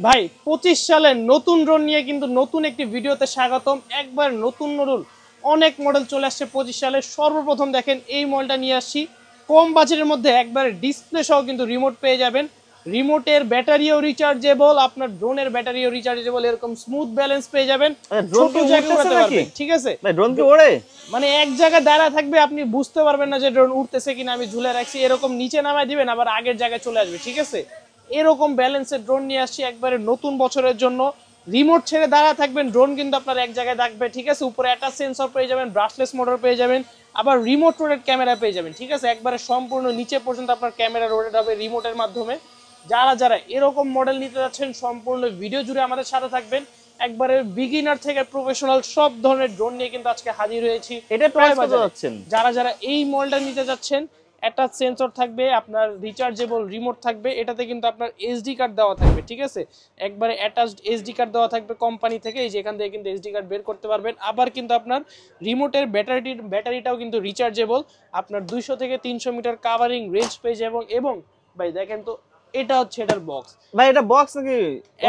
ভাই 25 সালের নতুন ড্রোন নিয়ে কিন্তু নতুন একটি ভিডিওতে স্বাগতম। একবার নতুন অনেক মডেল চলে আসছে 25 সালে। সর্বপ্রথম দেখেন এই মডেলটা নিয়ে আসছি কম বাজেটের মধ্যে, একবার ডিসপ্লে সহ কিন্তু রিমোট পেয়ে যাবেন। রিমোটের ব্যাটারিও রিচার্জেবল, আপনার ড্রোনের ব্যাটারিও রিচার্জেবল, এরকম স্মুথ ব্যালেন্স পেয়ে যাবেন। ছোট জায়গায় উড়াতে পারবেন, ঠিক আছে? ভাই ড্রোন কি ওড়ে? মানে এক জায়গায় দাঁড়ায় থাকবে, আপনি বুঝতে পারবেন না যে ড্রোন উঠতেছে কিনা। আমি ঝুলে রাখছি, এরকম নিচে নামায় দিবেন আবার আগের জায়গায় চলে আসবে, ঠিক আছে? এরকম ব্যালেন্সের ড্রোন নিয়ে আসছি একবারে নতুন বছরের জন্য। রিমোট ছেড়ে দাঁড়া থাকবেন, ড্রোন কিন্তু আপনার এক জায়গায় থাকবে, ঠিক আছে? উপরে অ্যাটাচ সেন্সর পেয়ে যাবেন, ব্রাশলেস মোটর পেয়ে যাবেন, আবার রিমোট রোটেট ক্যামেরা পেয়ে যাবেন, ঠিক আছে? একবারে সম্পূর্ণ নিচে পর্যন্ত আপনার ক্যামেরা রোটেট হবে রিমোটের মাধ্যমে। যারা যারা এরকম মডেল নিতে যাচ্ছেন সম্পূর্ণ ভিডিও জুড়ে আমাদের সাথে থাকবেন। একবারে বিগিনার থেকে প্রফেশনাল সব ধরনের ড্রোন নিয়ে কিন্তু আজকে হাজির হয়েছি। এটা প্রাইস কত যাচ্ছেন? যারা যারা এই মডেলটা নিতে যাচ্ছেন, অ্যাটাচ সেন্সর থাকবে, আপনার রিচার্জেবল রিমোট থাকবে, এটাতে কিন্তু আপনার এসডি কার্ড দেওয়া থাকবে, ঠিক আছে? একবারে অ্যাটাচড এসডি কার্ড দেওয়া থাকবে কোম্পানি থেকে, এই যে এখান থেকে কিন্তু এসডি কার্ড বের করতে পারবেন। আবার কিন্তু আপনার রিমোটের ব্যাটারিটাও কিন্তু রিচার্জেবল। আপনার 200 থেকে 300 মিটার কাভারিং রেঞ্জ পেয়ে যাবেন। এবং ভাই দেখেন তো, এটা হচ্ছে এটার বক্স। ভাই এটা বক্স নাকি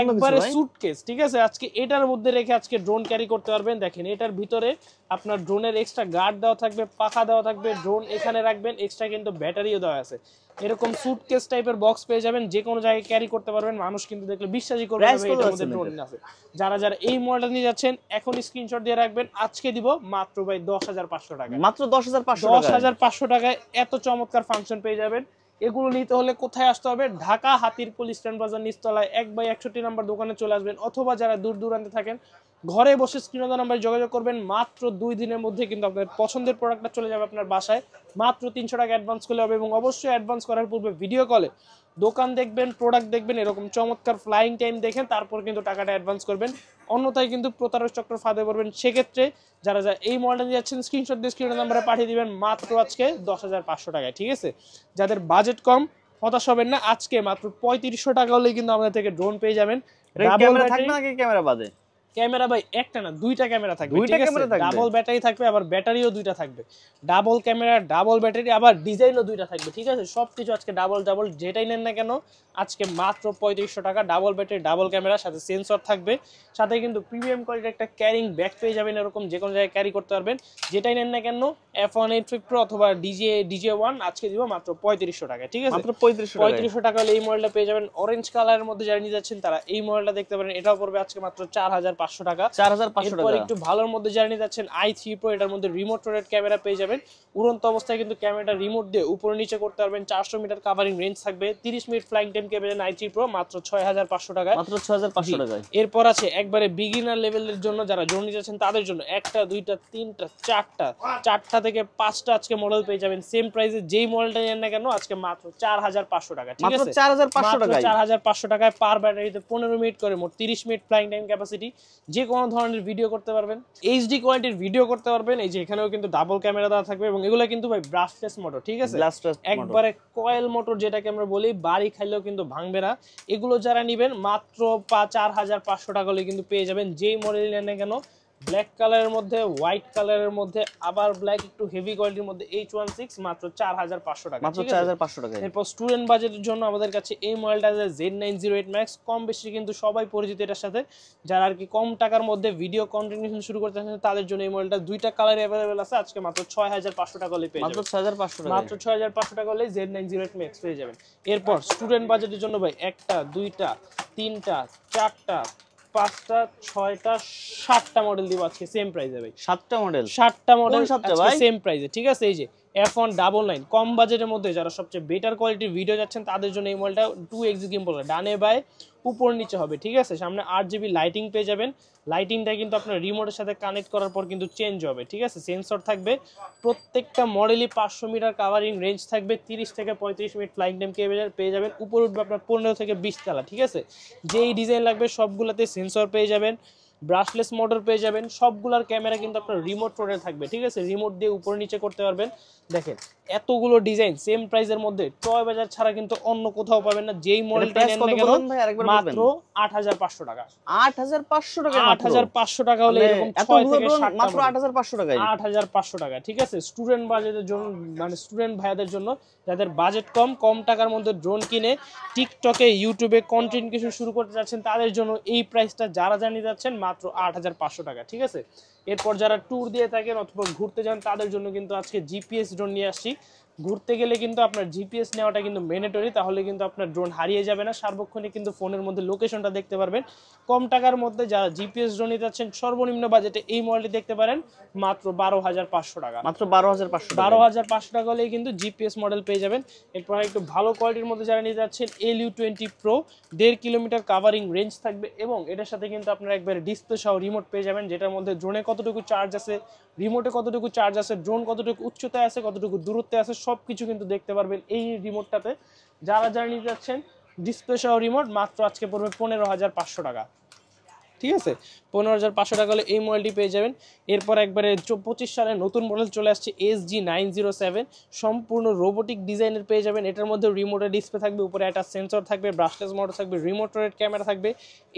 একবারে সুটকেস, ঠিক আছে? আজকে এটার মধ্যে রেখে আজকে ড্রোন ক্যারি করতে পারবেন। দেখেন এটার ভিতরে আপনার ড্রোনের এক্সট্রা গার্ড দেওয়া থাকবে, পাখা দেওয়া থাকবে, ড্রোন এখানে রাখবেন, এক্সট্রা কিন্তু ব্যাটারিও দেওয়া আছে। এরকম সুটকেস টাইপের বক্স পেয়ে যাবেন, যে কোনো জায়গায় ক্যারি করতে পারবেন। মানুষ কিন্তু দেখলে বিশ্বাসই করবে না এটার মধ্যে ড্রোন আছে। যারা যারা এই মডেলটা নিয়ে যাচ্ছেন এখন স্ক্রিনশট দিয়ে রাখবেন, আজকে দিব মাত্র ভাই 10,500 টাকা। মাত্র 10,500 টাকা। 10,500 টাকায় এত চমৎকার ফাংশন পেয়ে যাবেন। এগুলো নিতে হলে কোথায় আসতে হবে? ঢাকা হাতিরপুল স্ট্যান্ড বাজার নিচতলায় 1/61 নাম্বার দোকানে চলে আসবেন, অথবা যারা দূর দূরান্তে থাকেন ঘরে বসে স্ক্রিনে দেওয়া নাম্বারে যোগাযোগ করবেন। মাত্র 2 দিনের মধ্যে কিন্তু আপনার পছন্দের প্রোডাক্টটা চলে যাবে আপনার বাসায়। মাত্র 300 টাকা অ্যাডভান্স করলে হবে, এবং অবশ্যই অ্যাডভান্স করার পূর্বে ভিডিও কলে দোকান দেখবেন, প্রোডাক্ট দেখবেন, এরকম চমৎকার ফ্লাইং টাইম দেখেন, তারপর কিন্তু টাকাটা অ্যাডভান্স করবেন। অন্যথায় কিন্তু প্রতারক চক্র ফাঁদে পড়বেন। সেক্ষেত্রে যারা যারা এই মডেলটা নিয়ে যাচ্ছেন স্ক্রিনশট দিয়ে স্ক্রিনের নাম্বারে পাঠিয়ে দিবেন মাত্র আজকে 10,500 টাকায়, ঠিক আছে? যাদের বাজেট কম হতাশ হবেন না, আজকে মাত্র 3500 টাকা হলেই কিন্তু আমাদের থেকে ড্রোন পেয়ে যাবেন। ক্যামেরা থাকবে নাকি ক্যামেরা বাদে? ক্যামেরা ভাই একটা না দুইটা ক্যামেরা থাকবে, ঠিক আছে? ডাবল ব্যাটারি থাকবে, আবার ব্যাটারিও দুইটা থাকবে। ডাবল ক্যামেরা, ডাবল ব্যাটারি, আবার ডিজাইনও দুইটা থাকবে, ঠিক আছে? সবকিছু আজকে ডাবল ডাবল, যেটাই নেন না কেন আজকে মাত্র 3500 টাকা। ডাবল ব্যাটারি, ডাবল ক্যামেরা, সাথে সেন্সর থাকবে, সাথে কিন্তু প্রিমিয়াম কোয়ালিটির একটা ক্যারিং ব্যাগ পেয়ে যাবেন, এরকম যে কোনো জায়গায় ক্যারি করতে পারবেন। যেটাই নেন না কেন F185 Pro অথবা DJ1 আজকে দিব মাত্র 3500 টাকা, ঠিক আছে? মাত্র 3500 টাকা হলে এই মডেলটা পেয়ে যাবেন। অরেঞ্জ কালারের মধ্যে যারা নিয়ে যাচ্ছেন তারা এই মডেলটা দেখতে পারেন, এটাও পড়বে আজকে মাত্র 4500 টাকা। 4500 টাকা। একটু ভালোর মধ্যে যারা নিয়ে যাচ্ছেন i3 Pro, এটার মধ্যে রিমোট রোটেট ক্যামেরা পেয়ে যাবেন। উড়ন্ত অবস্থায় কিন্তু ক্যামেরাটা রিমোট দিয়ে উপরে নিচে করতে পারবেন। 400 মিটার কাভারিং রেঞ্জ থাকবে, 30 মিনিট ফ্লাইং টাইম পেয়ে যাবেন i3 Pro মাত্র 6500 টাকায়। মাত্র 6500 টাকায়। এরপর আছে একবারে বিগিনার লেভেলের জন্য, যারা ড্রোন নিয়ে যাচ্ছেন তাদের জন্য একটা দুইটা তিনটা চারটা থেকে 5টা আজকে মডেল পেয়ে যাবেন সেম প্রাইসে। যেই মডেলটা নেন না কেন আজকে মাত্র 4500 টাকা, ঠিক আছে? মাত্র 4500 টাকায়। 4500 টাকায় পার ব্যাটারিতে 15 মিনিট করে মোট 30 মিনিট ফ্লাইং টাইম ক্যাপাসিটি। যে কোনো ধরনের ভিডিও করতে পারবেন, এইচডি কোয়ালিটির ভিডিও করতে পারবেন। এই যে এখানেও কিন্তু ডাবল ক্যামেরা দেওয়া থাকবে, এবং এগুলো কিন্তু ভাই ব্রাশলেস মোটর, ঠিক আছে? একবারে কয়েল মোটর যেটাকে আমরা বলি, বাড়ি খাইলেও কিন্তু ভাঙবে না। এগুলো যারা নেবেন মাত্র 4500 টাকা হলে কিন্তু পেয়ে যাবেন। যেই মডেল নেন না কেন, ব্ল্যাক কালারের মধ্যে, হোয়াইট কালারের মধ্যে, আবার ব্ল্যাক একটু হেভি কোয়ালিটির মধ্যে H16 মাত্র 4500 টাকা, মাত্র 4500 টাকা। এরপর স্টুডেন্ট বাজেটের জন্য আমাদের কাছে এই মডেলটা আছে Z908 Max। কম বেশি কিন্তু সবাই পরিচিত এটার সাথে। যারা আর কি কম টাকার মধ্যে ভিডিও কন্টেন্ট শুরু করতে চাচ্ছেন তাদের জন্য এই মডেলটা দুইটা কালার अवेलेबल আছে। আজকে মাত্র 6500 টাকা হলে পেয়ে যাবেন। মাত্র 6500 টাকা। মাত্র 6500 টাকা হলে Z908 Max পেয়ে যাবেন। এরপর স্টুডেন্ট বাজেটের জন্য ভাই একটা দুইটা তিনটা চারটা 5টা 6টা 7টা মডেল দিব আজকে সেম প্রাইসে ভাই। 7টা মডেল, 7টা মডেল আজকে সেম প্রাইসে, ঠিক আছে? এই যে F199 কম বাজেটের মধ্যে যারা সবচেয়ে বেটার কোয়ালিটির ভিডিও যাচ্ছেন তাদের জন্য এই মডেলটা 2x গিম্বল, ডানে বাই উপর নিচে হবে, ঠিক আছে? সামনে 8GB লাইটিং পেয়ে যাবেন। লাইটিংটা কিন্তু আপনার রিমোটের সাথে কানেক্ট করার পর কিন্তু চেঞ্জ হবে, ঠিক আছে? সেন্সর থাকবে। প্রত্যেকটা মডেলই 500 মিটার কাভারিং রেঞ্জ থাকবে, 30 থেকে 35 মিনিট ফ্লাইং টাইম পেয়ে যাবেন। উপরে উঠবে আপনার 15 থেকে 20 তালা, ঠিক আছে? যেই ডিজাইন লাগবে সবগুলোতে সেন্সর পেয়ে যাবেন। ব্রাশলেস মোটর পেয়ে যাবেন। সবগুলোর ক্যামেরা কিন্তু আপনার রিমোট রোডে থাকবে, ঠিক আছে, রিমোট দিয়ে উপরে নিচে করতে পারবেন। দেখেন এতগুলো ডিজাইন সেম প্রাইসের মধ্যে টয় বাজার ছাড়া কিন্তু অন্য কোথাও পাবেন না। যেই মডেলটা নেন না কেন মাত্র 8500 টাকা। 8500 টাকা, 8500 টাকা হলে এরকম 6 থেকে 7 মাত্র 8500 টাকায়, 8500 টাকা, ঠিক আছে। স্টুডেন্ট বাজেটের জন্য, মানে স্টুডেন্ট ভাইয়াদের জন্য যাদের বাজেট কম টাকার মধ্যে ড্রোন কিনে টিকটকে ইউটিউবে কন্টেন্ট কিছু শুরু করতে যাচ্ছেন তাদের জন্য এই প্রাইসটা যারা জানিয়ে যাচ্ছেন মাত্র 8500 টাকা, ঠিক আছে। এরপর যারা ট্যুর দিয়ে থাকেন অথবা ঘুরতে যান তাদের জন্য কিন্তু আজকে জিপিএস ড্রোন নিয়ে আসছি। ঘুরতে গেলে কিন্তু আপনার জিপিএস নেওয়াটা কিন্তু ম্যান্ডেটরি, তাহলে কিন্তু আপনার ড্রোন হারিয়ে যাবে না, সার্বক্ষণিক কিন্তু ফোনের মধ্যে লোকেশনটা দেখতে পারবেন। কম টাকার মধ্যে যারা জিপিএস ড্রোন নিতে যাচ্ছেন সর্বনিম্ন বাজেটে এই মডেলটি দেখতে পারেন মাত্র 12500 টাকা। মাত্র 12500 টাকা, 12500 টাকা হলেই কিন্তু জিপিএস মডেল পেয়ে যাবেন। এরপর একটু ভালো কোয়ালিটির মধ্যে যারা নিতে যাচ্ছেন LU20 Pro 1.5 kilometre covering range থাকবে এবং এটার সাথে কিন্তু আপনারা একবারে ডিসপ্লে সহ রিমোট পেয়ে যাবেন, যেটার মধ্যে ড্রোনে কতটুকু চার্জ আছে, রিমোটে কতটুকু চার্জ আছে, ড্রোন কতটুকু উচ্চতায় আছে, কতটুকু দূরত্বে আছে, সবকিছু কিন্তু দেখতে পারবেন এই রিমোটটাতে। যারা নিতে যাচ্ছেন ডিসপ্লে সহ রিমোট মাত্র আজকে পড়বে 15500 টাকা, ঠিক আছে। 15500 টাকা হলে এই মডেলটি পেয়ে যাবেন। এরপর একবারে 25 সালে নতুন মডেল চলে আসছে SG907, সম্পূর্ণ রোবোটিক ডিজাইনের পেয়ে যাবেন। এটার মধ্যে রিমোটের ডিসপ্লে থাকবে, উপরে একটা সেন্সর থাকবে, ব্রাশলেস মোটর থাকবে, রিমোট রোটেট ক্যামেরা থাকবে,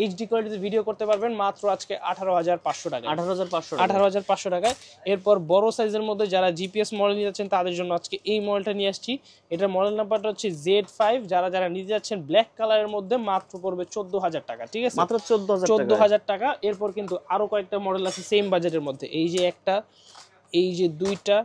এইচডি কোয়ালিটিতে ভিডিও করতে পারবেন মাত্র আজকে 18500 টাকা, 18500 টাকায়। এরপর বড় সাইজের মধ্যে যারা জিপিএস মডেল নিতে যাচ্ছেন তাদের জন্য আজকে এই মডেলটা নিয়ে আসছি। এটার মডেল নাম্বারটা হচ্ছে Z5। যারা নিতে যাচ্ছেন ব্ল্যাক কালারের মধ্যে মাত্র পড়বে 14000 টাকা, ঠিক আছে, মাত্র 14000 টাকা। এরপর কিন্তু আরো কয়েকটা মডেল আছে সেম বাজেটের মধ্যে, এই যে একটা, এই যে দুইটা,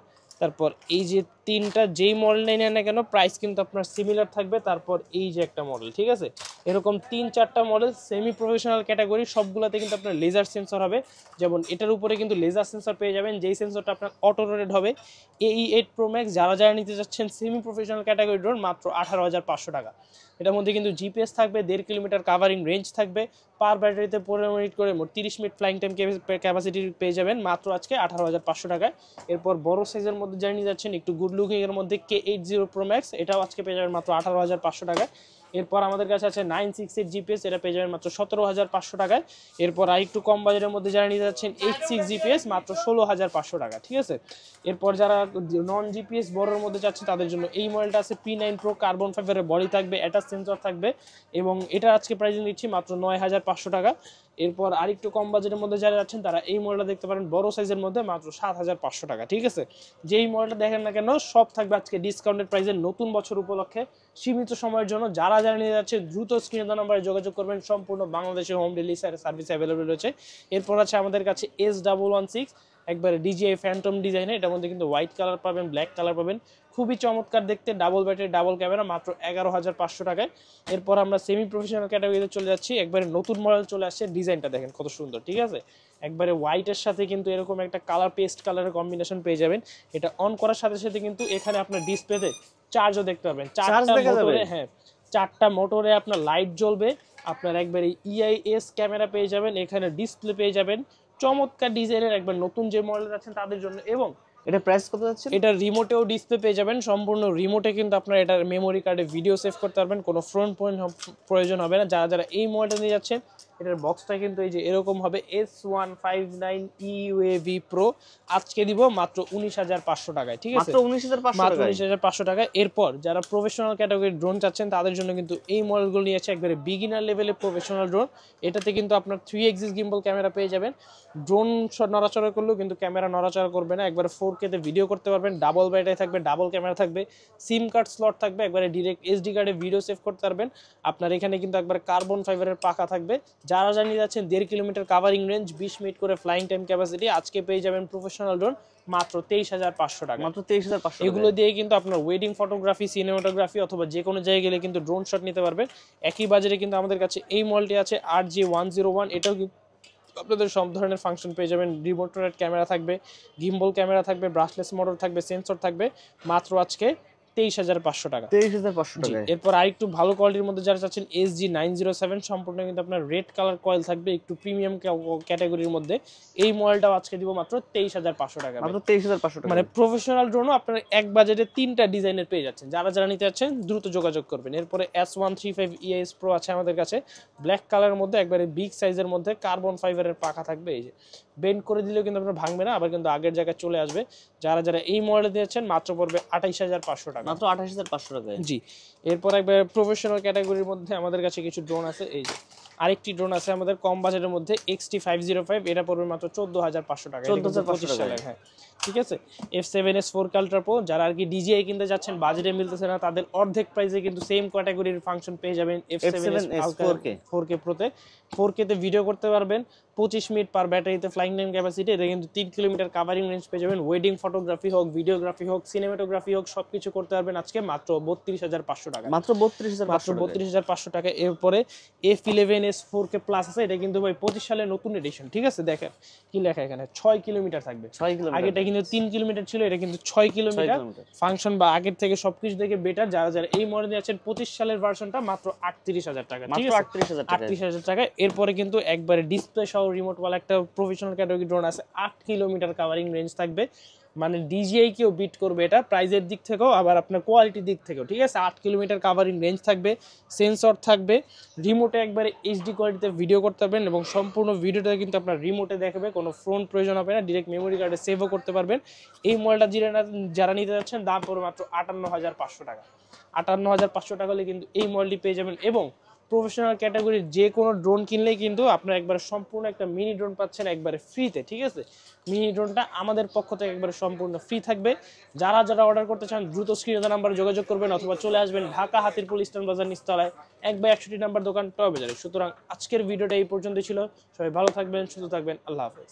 তারপর এই যে তিনটা, যেই মডেলটাই নেন না কেন প্রাইস কিন্তু আপনার সিমিলার থাকবে। তারপর এই যে একটা মডেল, ঠিক আছে, এরকম 3-4টা মডেল সেমি প্রফেশনাল ক্যাটাগরি, সবগুলোতে কিন্তু আপনার লেজার সেন্সর হবে। যেমন এটার উপরে কিন্তু লেজার সেন্সর পেয়ে যাবেন, যেই সেন্সরটা আপনার অটো রোটেট হবে। AE8 Pro Max যারা নিতে যাচ্ছেন সেমি প্রফেশনাল ক্যাটাগরি ড্রোন মাত্র 18500 টাকা। এটার মধ্যে কিন্তু জিপিএস থাকবে, 1.5 কিলোমিটার কাভারিং রেঞ্জ থাকবে, পার ব্যাটারিতে 15 মিনিট করে মোট 30 মিনিট ফ্লাইং টাইম ক্যাপাসিটি পেয়ে যাবেন মাত্র আজকে 18500 টাকায়। এরপর বড় সাইজের মধ্যে জানিয়ে যাচ্ছেন একটু গুড লুকিং এর মধ্যে K80 Pro Max, এটাও আজকে পেয়ে যাবেন মাত্র 18500 টাকায়। এরপর আমাদের কাছে আছে 968 জিপিএস, এটা পেয়ে যাবেন মাত্র 17500 টাকায়। এরপর আরেকটু কম বাজেটের মধ্যে যারা নিতে যাচ্ছেন H6 জিপিএস মাত্র 16500 টাকা, ঠিক আছে। এরপর যারা নন জিপিএস বড়ের মধ্যে যাচ্ছে তাদের জন্য এই মডেলটা আছে P9 Pro, কার্বন ফাইবারের বডি থাকবে, অ্যাটাচ সেন্সর থাকবে এবং এটা আজকে প্রাইসিং দিচ্ছি মাত্র 9500 টাকা। এরপর আরেকটু কম বাজেটের মধ্যে যারা যাচ্ছেন তারা এই মডেলটা দেখতে পারেন বড় সাইজের মধ্যে মাত্র 7500 টাকা, ঠিক আছে। যেই মডেলটা দেখেন না কেন সব থাকবে আজকে ডিসকাউন্টেড প্রাইসে নতুন বছর উপলক্ষে সীমিত সময়ের জন্য। যারা নিয়ে যাচ্ছে দ্রুত স্ক্রিনে দেওয়া নম্বরে যোগাযোগ করবেন, সম্পূর্ণ বাংলাদেশে হোম ডেলিভারি সার্ভিস অ্যাভেলেবল রয়েছে। এরপর আছে আমাদের কাছে S116, একবারে DJI ফ্যান্টম ডিজাইনে, এটার মধ্যে কিন্তু হোয়াইট কালার পাবেন, ব্ল্যাক কালার পাবেন, খুবই চমৎকার দেখতে, ডাবল ব্যাটারি ডাবল ক্যামেরা মাত্র 11500 টাকায়। এরপর আমরা সেমি প্রফেশনাল ক্যাটাগরিতে চলে যাচ্ছি, একবারে নতুন মডেল চলে আসছে, ডিজাইনটা দেখেন কত সুন্দর, ঠিক আছে, একবারে হোয়াইটের সাথে কিন্তু এরকম একটা কালার পেস্ট কালারের কম্বিনেশন পেয়ে যাবেন। এটা অন করার সাথে সাথে কিন্তু এখানে আপনার ডিসপ্লেতে চার্জও দেখতে পাবেন, চারটা মোটরে আপনার লাইট জ্বলবে, আপনার একবারে EIS ক্যামেরা পেয়ে যাবেন, এখানে ডিসপ্লে পেয়ে যাবেন, চমৎকার ডিজাইনের একবার নতুন যে মডেল আছেন তাদের জন্য। এবং এটা প্রাইস কত যাচ্ছে? এটা রিমোটেও ডিসপ্লে পেয়ে যাবেন, সম্পূর্ণ রিমোটে কিন্তু আপনারা এটার মেমোরি কার্ডে ভিডিও সেভ করতে পারবেন, কোনো ফ্রন্ট পয়েন্ট প্রয়োজন হবে না। যারা এই মডেলটা নিয়ে যাচ্ছেন এটার বক্সটা কিন্তু এই যে এরকম হবে, S159 EUAV Pro আজকে দিব মাত্র 19500 টাকায়, ঠিক আছে, মাত্র 19500 টাকায়। এরপর যারা প্রফেশনাল ক্যাটাগরি ড্রোন চাচ্ছেন তাদের জন্য কিন্তু এই মডেলগুলো নিয়ে আছে একবারে বিগিনার লেভেলে প্রফেশনাল ড্রোন। এটাতে কিন্তু আপনার 3 এক্সিস গিম্বল ক্যামেরা পেয়ে যাবেন, ড্রোন নড়াচড়া করলেও কিন্তু ক্যামেরা নড়াচড়া করবে না, একবারে 4K তে ভিডিও করতে পারবেন, ডাবল ব্যাটারি থাকবে, ডাবল ক্যামেরা থাকবে, সিম কার্ড স্লট থাকবে, একবারে ডিরেক্ট SD কার্ডে ভিডিও সেভ করতে পারবেন। আপনার এখানে কিন্তু একবারে কার্বন ফাইবারের পাখা থাকবে। যারা জানিয়ে যাচ্ছেন 1.5 কিলোমিটার কাভারিং রেঞ্জ, 20 মিনিট করে ফ্লাইং টাইম ক্যাপাসিটি, আজকে পেয়ে যাবেন প্রফেশনাল ড্রোন মাত্র 23500 টাকা, মাত্র 23500। এগুলো দিয়ে কিন্তু আপনার ওয়েডিং ফটোগ্রাফি, সিনেমাটোগ্রাফি অথবা যে কোনো জায়গায় গেলে কিন্তু ড্রোন শট নিতে পারবেন। একই বাজারে কিন্তু আমাদের কাছে এই মডেলটি আছে RG101, এটাও আপনাদের সব ধরনের ফাংশন পেয়ে যাবেন, রিমোট রোটেট ক্যামেরা থাকবে, গিম্বল ক্যামেরা থাকবে, ব্রাশলেস মোটর থাকবে, সেন্সর থাকবে, মাত্র আজকে 23,500 টাকা। 23,500 টাকা। এরপর আরেকটু ভালো কোয়ালিটির মধ্যে যারা চাচ্ছেন SG907 সম্পূর্ণ কিন্তু আপনার রেড কালার কয়েল থাকবে, একটু প্রিমিয়াম ক্যাটাগরির মধ্যে। এই মডেলটাও আজকে দিব মাত্র 23,500 টাকা। মাত্র 23,500 টাকা। মানে প্রফেশনাল ড্রোনও আপনার এক বাজেটে 3টা ডিজাইনের পেয়ে যাচ্ছেন। যারা যারা নিতে যাচ্ছেন দ্রুত যোগাযোগ করবেন। এরপরে S135 EAS Pro আছে আমাদের কাছে, ব্ল্যাক কালারের মধ্যে একবারে বিগ সাইজের মধ্যে, কার্বন ফাইবারের পাখা থাকবে। এই যে বেন্ড করে দিলেও কিন্তু আপনার ভাঙবে না, আবার কিন্তু আগের জায়গায় চলে আসবে। যারা যারা এই মডেল দিয়েছেন মাত্র পড়বে 28,500 টাকা। মাত্র 28,500 টাকা। জি। এরপর একবার প্রফেশনাল ক্যাটাগরির মধ্যে আমাদের কাছে কিছু ড্রোন আছে। এই যে আরেকটি ড্রোন আছে আমাদের কম বাজেটের মধ্যে, XT505, এটা পড়বে মাত্র 14,500 টাকা। 14,500 টাকা। হ্যাঁ, ঠিক আছে। F7S 4K Ultra Pro, যারা আর কি DJI কিনতে যাচ্ছেন, বাজেটে মিলতেছে না, তাদের অর্ধেক প্রাইসে কিন্তু সেম ক্যাটাগরির ফাংশন পেয়ে যাবেন F7S 4K Pro তে। 4K তে ভিডিও করতে পারবেন, 25 মিনিট পার ব্যাটারিতে ফ্লাইং টাইম ক্যাপাসিটি। এটা কিন্তু 3 কিলোমিটার কাভারিং রেঞ্জ পেয়ে যাবেন। ওয়েডিং ফটোগ্রাফি হোক, ভিডিওগ্রাফি হোক, সিনেমাটোগ্রাফি হোক, সবকিছু করতে পারবেন আজকে মাত্র 32,500 টাকা। মাত্র 32,500 টাকা। এরপরে F11S 4K Plus আছে, এটা কিন্তু ভাই 25 সালের নতুন এডিশন। ঠিক আছে, দেখেন কি লেখা এখানে, 6 কিলোমিটার থাকবে। 6 কিলোমিটার। আগেটা কিন্তু 3 কিলোমিটার ছিল, এটা কিন্তু 6 কিলোমিটার। ফাংশন বা আগের থেকে সবকিছু থেকে বেটার। যারা যারা এই মডেলে আছেন 25 সালের ভার্সনটা মাত্র 38,000 টাকা। ঠিক আছে, 38,000 টাকা। এরপরে কিন্তু একবারে ডিসপ্লে সহ রিমোট ওয়ালা একটা প্রফেশনাল ক্যাটাগরি ড্রোন আছে, 8 কিলোমিটার কাভারিং রেঞ্জ থাকবে। মানে DJI কেও বিট করবে এটা প্রাইজের দিক থেকেও, আবার আপনার কোয়ালিটির দিক থেকেও। ঠিক আছে, 8 কিলোমিটার কাভারিং রেঞ্জ থাকবে, সেন্সর থাকবে, রিমোটে একবারে HD কোয়ালিটিতে ভিডিও করতে পারবেন, এবং সম্পূর্ণ ভিডিওটা কিন্তু আপনার রিমোটে দেখাবে, কোনো ফোন প্রয়োজন হবে না, ডিরেক্ট মেমোরি কার্ডে সেভও করতে পারবেন। এই মডেলটা যারা নিতে যাচ্ছেন দাম পড়বে মাত্র 58,500 টাকা। 58,500 টাকা হলে কিন্তু এই মডেলটি পেয়ে যাবেন। এবং প্রফেশনাল ক্যাটাগরির যে কোনো ড্রোন কিনলেই কিন্তু আপনার একবারে সম্পূর্ণ একটা মিনি ড্রোন পাচ্ছেন একবারে ফ্রিতে। ঠিক আছে, মিনি ড্রোনটা আমাদের পক্ষ থেকে একবারে সম্পূর্ণ ফ্রি থাকবে। যারা যারা অর্ডার করতে চান দ্রুত স্ক্রিনে নাম্বারে যোগাযোগ করবেন, অথবা চলে আসবেন ঢাকা হাতিরপুল ইস্টার্ন বাজার নিচতলায় 1/61 নাম্বার দোকান টয় বাজারে। সুতরাং আজকের ভিডিওটা এই পর্যন্তই ছিল। সবাই ভালো থাকবেন, সুস্থ থাকবেন, আল্লাহ হাফেজ।